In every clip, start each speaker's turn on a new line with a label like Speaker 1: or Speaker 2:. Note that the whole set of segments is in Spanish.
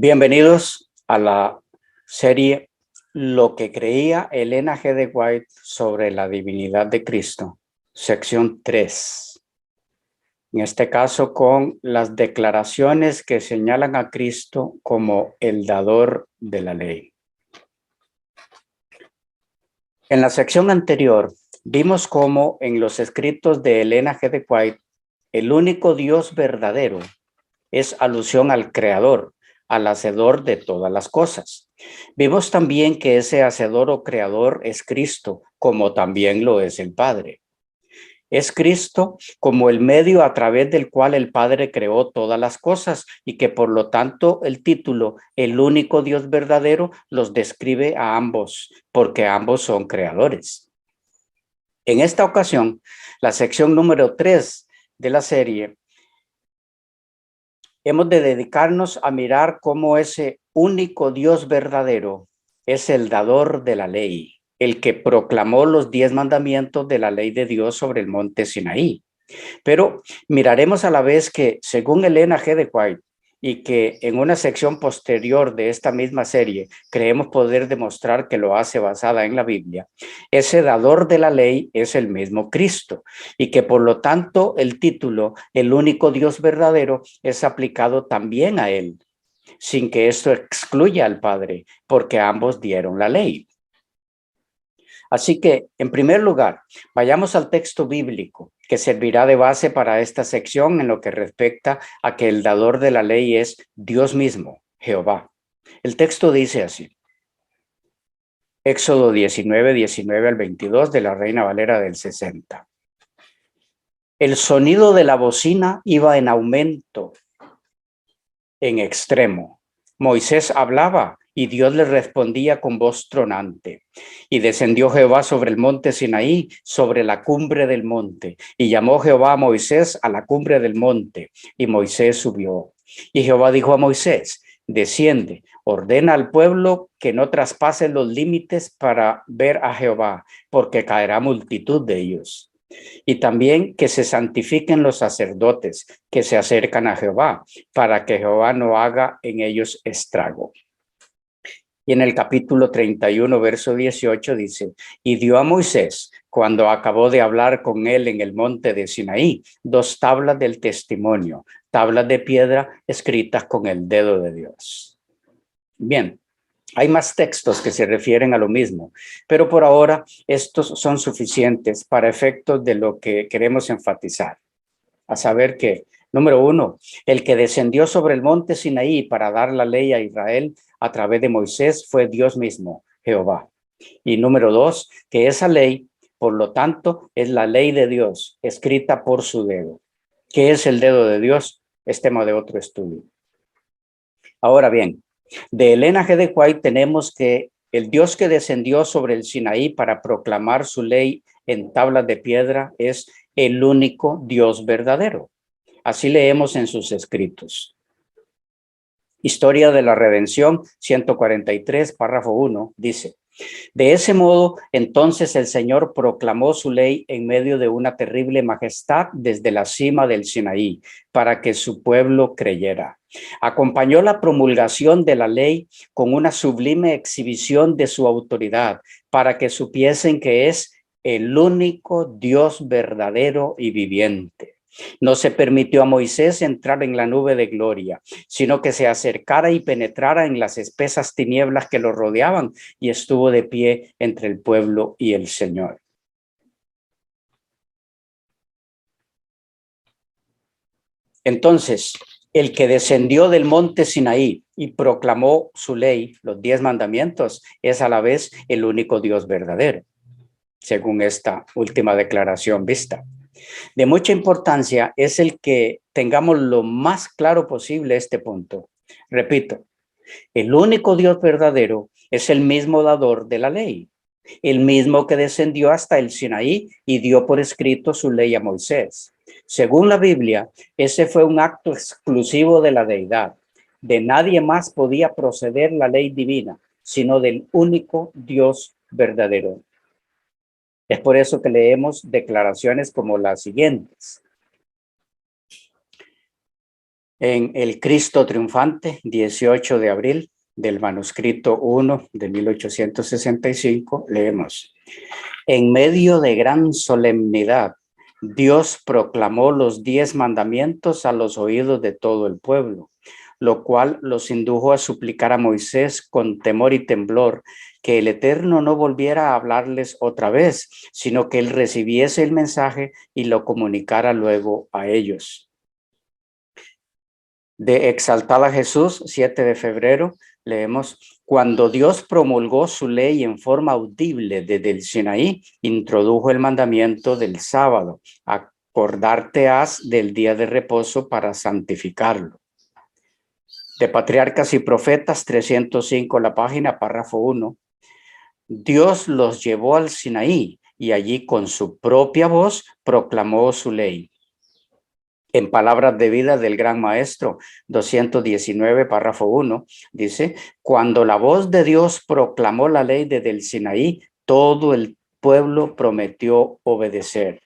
Speaker 1: Bienvenidos a la serie Lo que creía Elena G. de White sobre la divinidad de Cristo, sección 3. En este caso con las declaraciones que señalan a Cristo como el dador de la ley. En la sección anterior vimos cómo en los escritos de Elena G. de White el único Dios verdadero es alusión al Creador, al hacedor de todas las cosas. Vimos también que ese hacedor o creador es Cristo, como también lo es el Padre. Es Cristo como el medio a través del cual el Padre creó todas las cosas y que por lo tanto el título, el único Dios verdadero, los describe a ambos, porque ambos son creadores. En esta ocasión, la sección número 3 de la serie, hemos de dedicarnos a mirar cómo ese único Dios verdadero es el dador de la ley, el que proclamó los 10 mandamientos de la ley de Dios sobre el monte Sinaí. Pero miraremos a la vez que, según Elena G. de White, y que en una sección posterior de esta misma serie creemos poder demostrar que lo hace basada en la Biblia, ese dador de la ley es el mismo Cristo y que por lo tanto el título, el único Dios verdadero, es aplicado también a él, sin que esto excluya al Padre, porque ambos dieron la ley. Así que, en primer lugar, vayamos al texto bíblico que servirá de base para esta sección en lo que respecta a que el dador de la ley es Dios mismo, Jehová. El texto dice así. Éxodo 19 al 22 de la Reina Valera del 60. El sonido de la bocina iba en aumento, en extremo. Moisés hablaba y Dios le respondía con voz tronante. Y descendió Jehová sobre el monte Sinaí, sobre la cumbre del monte. Y llamó Jehová a Moisés a la cumbre del monte. Y Moisés subió. Y Jehová dijo a Moisés, desciende, ordena al pueblo que no traspasen los límites para ver a Jehová, porque caerá multitud de ellos. Y también que se santifiquen los sacerdotes que se acercan a Jehová, para que Jehová no haga en ellos estrago. Y en el capítulo 31, verso 18 dice, y dio a Moisés, cuando acabó de hablar con él en el monte de Sinaí, 2 tablas del testimonio, tablas de piedra escritas con el dedo de Dios. Bien, hay más textos que se refieren a lo mismo, pero por ahora estos son suficientes para efectos de lo que queremos enfatizar. A saber que, número 1, el que descendió sobre el monte Sinaí para dar la ley a Israel a través de Moisés fue Dios mismo, Jehová. Y número 2, que esa ley, por lo tanto, es la ley de Dios, escrita por su dedo. ¿Qué es el dedo de Dios? Es tema de otro estudio. Ahora bien, de Elena G. de White tenemos que el Dios que descendió sobre el Sinaí para proclamar su ley en tablas de piedra es el único Dios verdadero. Así leemos en sus escritos. Historia de la Redención, 143, párrafo 1, dice, de ese modo, entonces el Señor proclamó su ley en medio de una terrible majestad desde la cima del Sinaí, para que su pueblo creyera. Acompañó la promulgación de la ley con una sublime exhibición de su autoridad, para que supiesen que es el único Dios verdadero y viviente. No se permitió a Moisés entrar en la nube de gloria, sino que se acercara y penetrara en las espesas tinieblas que lo rodeaban y estuvo de pie entre el pueblo y el Señor. Entonces, el que descendió del monte Sinaí y proclamó su ley, los 10 mandamientos, es a la vez el único Dios verdadero, según esta última declaración vista. De mucha importancia es el que tengamos lo más claro posible este punto. Repito, el único Dios verdadero es el mismo dador de la ley, el mismo que descendió hasta el Sinaí y dio por escrito su ley a Moisés. Según la Biblia, ese fue un acto exclusivo de la deidad. De nadie más podía proceder la ley divina, sino del único Dios verdadero. Es por eso que leemos declaraciones como las siguientes. En El Cristo Triunfante, 18 de abril, del manuscrito 1 de 1865, leemos: en medio de gran solemnidad, Dios proclamó los 10 mandamientos a los oídos de todo el pueblo, lo cual los indujo a suplicar a Moisés con temor y temblor que el Eterno no volviera a hablarles otra vez, sino que él recibiese el mensaje y lo comunicara luego a ellos. De Exaltada Jesús, 7 de febrero, leemos: cuando Dios promulgó su ley en forma audible desde el Sinaí, introdujo el mandamiento del sábado: acordarte has del día de reposo para santificarlo. De Patriarcas y Profetas, 305, la página, párrafo 1. Dios los llevó al Sinaí y allí con su propia voz proclamó su ley. En Palabras de Vida del Gran Maestro, 219, párrafo 1, dice: cuando la voz de Dios proclamó la ley desde el Sinaí, todo el pueblo prometió obedecer.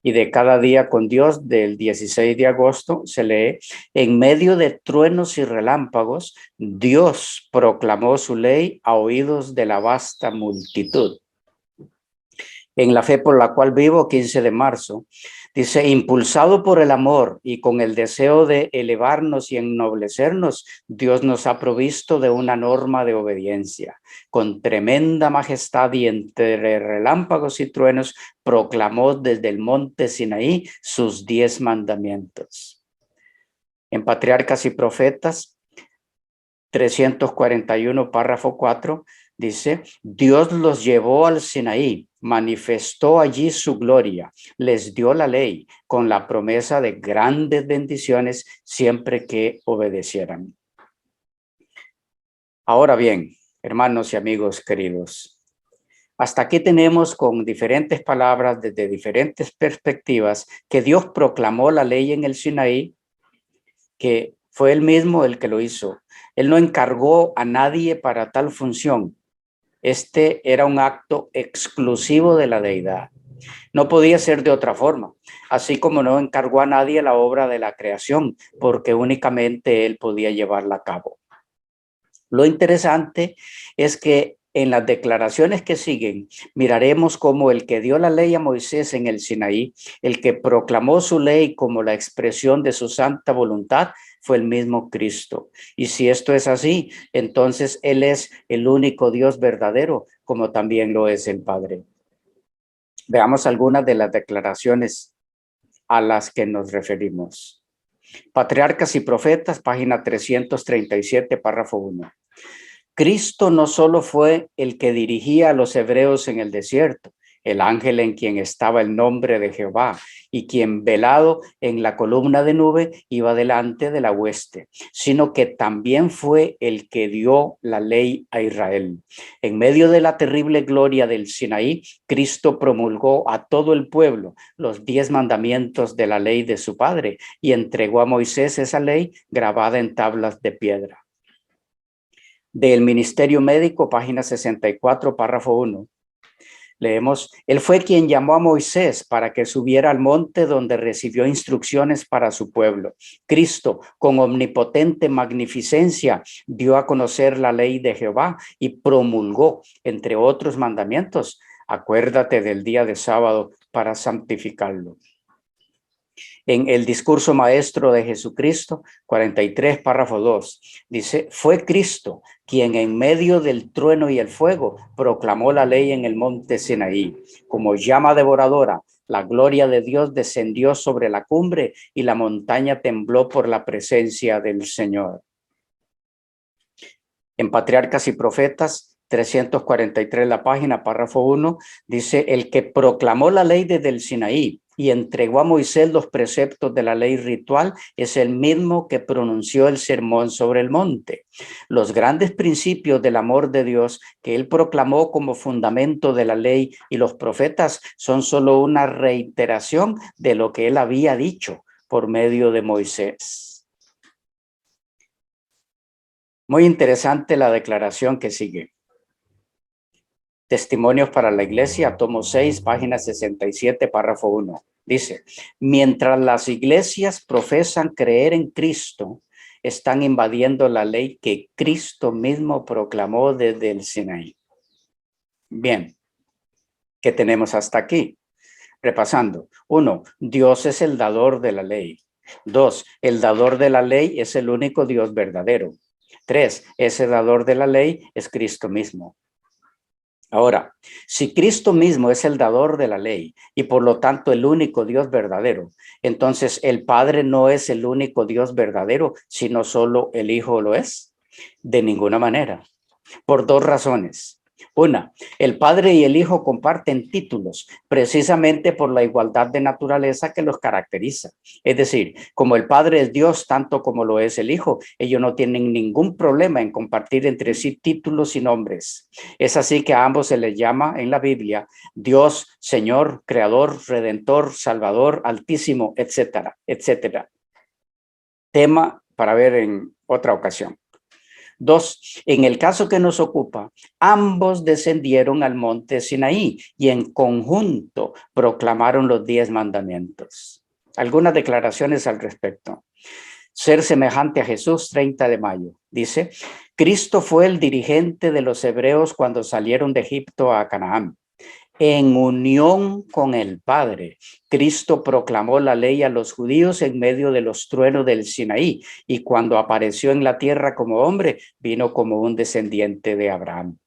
Speaker 1: Y de Cada Día con Dios, del 16 de agosto, se lee: en medio de truenos y relámpagos, Dios proclamó su ley a oídos de la vasta multitud. En La Fe por la Cual Vivo, 15 de marzo, dice: impulsado por el amor y con el deseo de elevarnos y ennoblecernos, Dios nos ha provisto de una norma de obediencia. Con tremenda majestad y entre relámpagos y truenos, proclamó desde el monte Sinaí sus 10 mandamientos. En Patriarcas y Profetas, 341, párrafo 4, dice: Dios los llevó al Sinaí, manifestó allí su gloria, les dio la ley con la promesa de grandes bendiciones siempre que obedecieran. Ahora bien, hermanos y amigos queridos, hasta aquí tenemos con diferentes palabras, desde diferentes perspectivas, que Dios proclamó la ley en el Sinaí, que fue él mismo el que lo hizo. Él no encargó a nadie para tal función. Este era un acto exclusivo de la deidad. No podía ser de otra forma, así como no encargó a nadie la obra de la creación, porque únicamente él podía llevarla a cabo. Lo interesante es que en las declaraciones que siguen, miraremos cómo el que dio la ley a Moisés en el Sinaí, el que proclamó su ley como la expresión de su santa voluntad, fue el mismo Cristo. Y si esto es así, entonces Él es el único Dios verdadero, como también lo es el Padre. Veamos algunas de las declaraciones a las que nos referimos. Patriarcas y Profetas, página 337, párrafo 1. Cristo no solo fue el que dirigía a los hebreos en el desierto, el ángel en quien estaba el nombre de Jehová y quien velado en la columna de nube iba delante de la hueste, sino que también fue el que dio la ley a Israel. En medio de la terrible gloria del Sinaí, Cristo promulgó a todo el pueblo los 10 mandamientos de la ley de su Padre y entregó a Moisés esa ley grabada en tablas de piedra. Del Ministerio Médico, página 64, párrafo 1. Leemos: él fue quien llamó a Moisés para que subiera al monte donde recibió instrucciones para su pueblo. Cristo, con omnipotente magnificencia, dio a conocer la ley de Jehová y promulgó, entre otros mandamientos: acuérdate del día de sábado para santificarlo. En el discurso maestro de Jesucristo, 43, párrafo 2, dice: fue Cristo quien en medio del trueno y el fuego proclamó la ley en el monte Sinaí. Como llama devoradora, la gloria de Dios descendió sobre la cumbre y la montaña tembló por la presencia del Señor. En Patriarcas y Profetas, 343, la página, párrafo 1, dice: el que proclamó la ley desde el Sinaí y entregó a Moisés los preceptos de la ley ritual es el mismo que pronunció el sermón sobre el monte. Los grandes principios del amor de Dios que él proclamó como fundamento de la ley y los profetas son solo una reiteración de lo que él había dicho por medio de Moisés. Muy interesante la declaración que sigue. Testimonios para la Iglesia, tomo 6, página 67, párrafo 1. Dice, mientras las iglesias profesan creer en Cristo, están invadiendo la ley que Cristo mismo proclamó desde el Sinaí. Bien, ¿qué tenemos hasta aquí? Repasando. 1, Dios es el dador de la ley. 2, el dador de la ley es el único Dios verdadero. 3, ese dador de la ley es Cristo mismo. Ahora, si Cristo mismo es el dador de la ley y por lo tanto el único Dios verdadero, entonces el Padre no es el único Dios verdadero, sino solo el Hijo lo es. De ninguna manera, por 2 razones. Una, el Padre y el Hijo comparten títulos precisamente por la igualdad de naturaleza que los caracteriza. Es decir, como el Padre es Dios tanto como lo es el Hijo, ellos no tienen ningún problema en compartir entre sí títulos y nombres. Es así que a ambos se les llama en la Biblia Dios, Señor, Creador, Redentor, Salvador, Altísimo, etcétera, etcétera. Tema para ver en otra ocasión. 2, en el caso que nos ocupa, ambos descendieron al monte Sinaí y en conjunto proclamaron los 10 mandamientos. Algunas declaraciones al respecto. Ser semejante a Jesús, 30 de mayo. Dice, Cristo fue el dirigente de los hebreos cuando salieron de Egipto a Canaán. En unión con el Padre, Cristo proclamó la ley a los judíos en medio de los truenos del Sinaí, y cuando apareció en la tierra como hombre, vino como un descendiente de Abraham.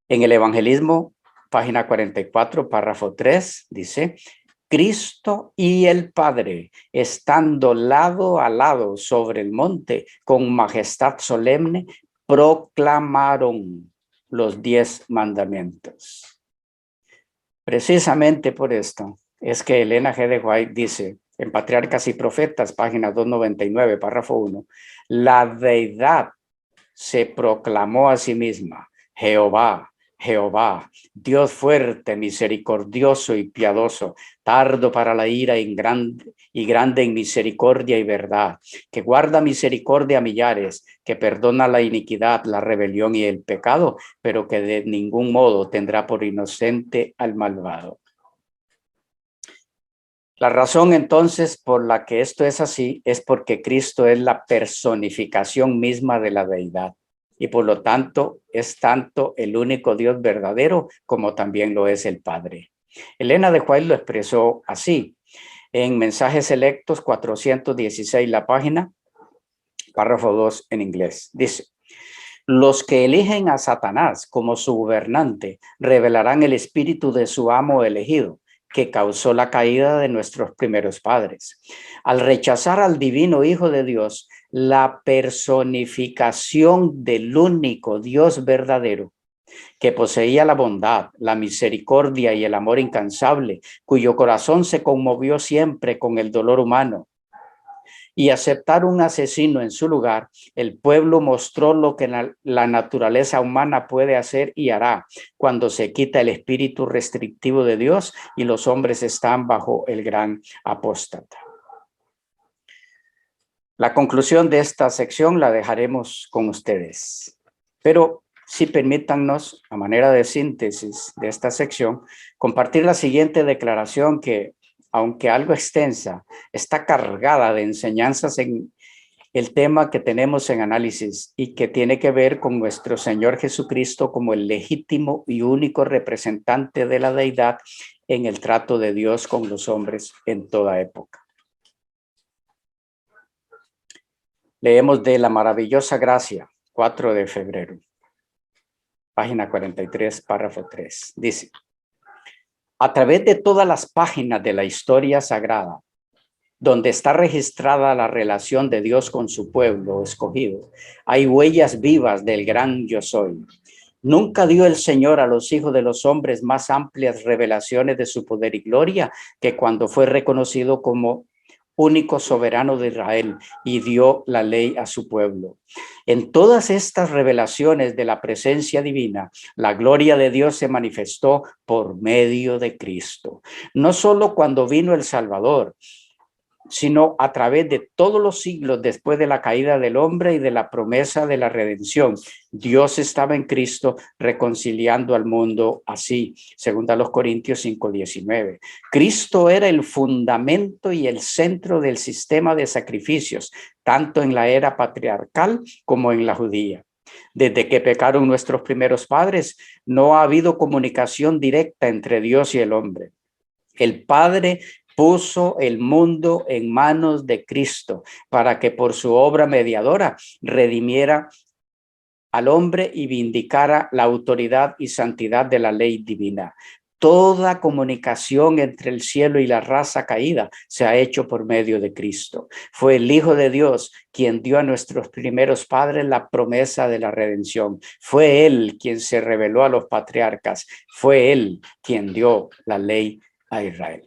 Speaker 1: En el Evangelismo, página 44, párrafo 3, dice, Cristo y el Padre, estando lado a lado sobre el monte, con majestad solemne, proclamaron los 10 mandamientos. Precisamente por esto es que Elena G. de White dice en Patriarcas y Profetas, página 299, párrafo 1, la deidad se proclamó a sí misma, Jehová, Jehová, Dios fuerte, misericordioso y piadoso, tardo para la ira y grande en misericordia y verdad, que guarda misericordia a millares, que perdona la iniquidad, la rebelión y el pecado, pero que de ningún modo tendrá por inocente al malvado. La razón entonces por la que esto es así es porque Cristo es la personificación misma de la deidad y por lo tanto es tanto el único Dios verdadero como también lo es el Padre. Elena de White lo expresó así en Mensajes Selectos 416, la página, párrafo 2 en inglés. Dice, los que eligen a Satanás como su gobernante revelarán el espíritu de su amo elegido, que causó la caída de nuestros primeros padres. Al rechazar al divino Hijo de Dios, la personificación del único Dios verdadero, que poseía la bondad, la misericordia y el amor incansable, cuyo corazón se conmovió siempre con el dolor humano, y aceptar un asesino en su lugar, el pueblo mostró lo que la naturaleza humana puede hacer y hará cuando se quita el espíritu restrictivo de Dios y los hombres están bajo el gran apóstata. La conclusión de esta sección la dejaremos con ustedes, pero sí permítannos, a manera de síntesis de esta sección, compartir la siguiente declaración que, aunque algo extensa, está cargada de enseñanzas en el tema que tenemos en análisis y que tiene que ver con nuestro Señor Jesucristo como el legítimo y único representante de la deidad en el trato de Dios con los hombres en toda época. Leemos de La Maravillosa Gracia, 4 de febrero, página 43, párrafo 3. Dice, a través de todas las páginas de la historia sagrada, donde está registrada la relación de Dios con su pueblo escogido, hay huellas vivas del gran yo soy. Nunca dio el Señor a los hijos de los hombres más amplias revelaciones de su poder y gloria que cuando fue reconocido como único soberano de Israel y dio la ley a su pueblo. En todas estas revelaciones de la presencia divina, la gloria de Dios se manifestó por medio de Cristo. No solo cuando vino el Salvador, sino a través de todos los siglos después de la caída del hombre y de la promesa de la redención. Dios estaba en Cristo reconciliando al mundo así, según a los Corintios 5:19. Cristo era el fundamento y el centro del sistema de sacrificios, tanto en la era patriarcal como en la judía. Desde que pecaron nuestros primeros padres, no ha habido comunicación directa entre Dios y el hombre. El Padre puso el mundo en manos de Cristo para que por su obra mediadora redimiera al hombre y vindicara la autoridad y santidad de la ley divina. Toda comunicación entre el cielo y la raza caída se ha hecho por medio de Cristo. Fue el Hijo de Dios quien dio a nuestros primeros padres la promesa de la redención. Fue Él quien se reveló a los patriarcas. Fue Él quien dio la ley a Israel.